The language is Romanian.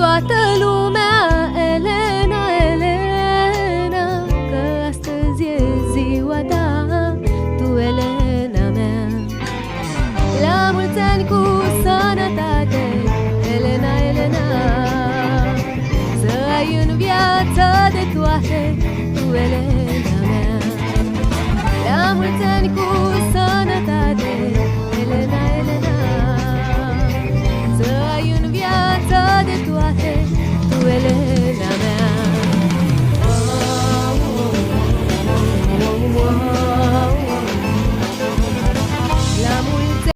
toată lumea, Elena, Elena, că astăzi e ziua ta, tu, Elena mea. La mulți ani cu sănătate, Elena, Elena, să ai în viață de toate, tu, Elena mea. La mulți ani cu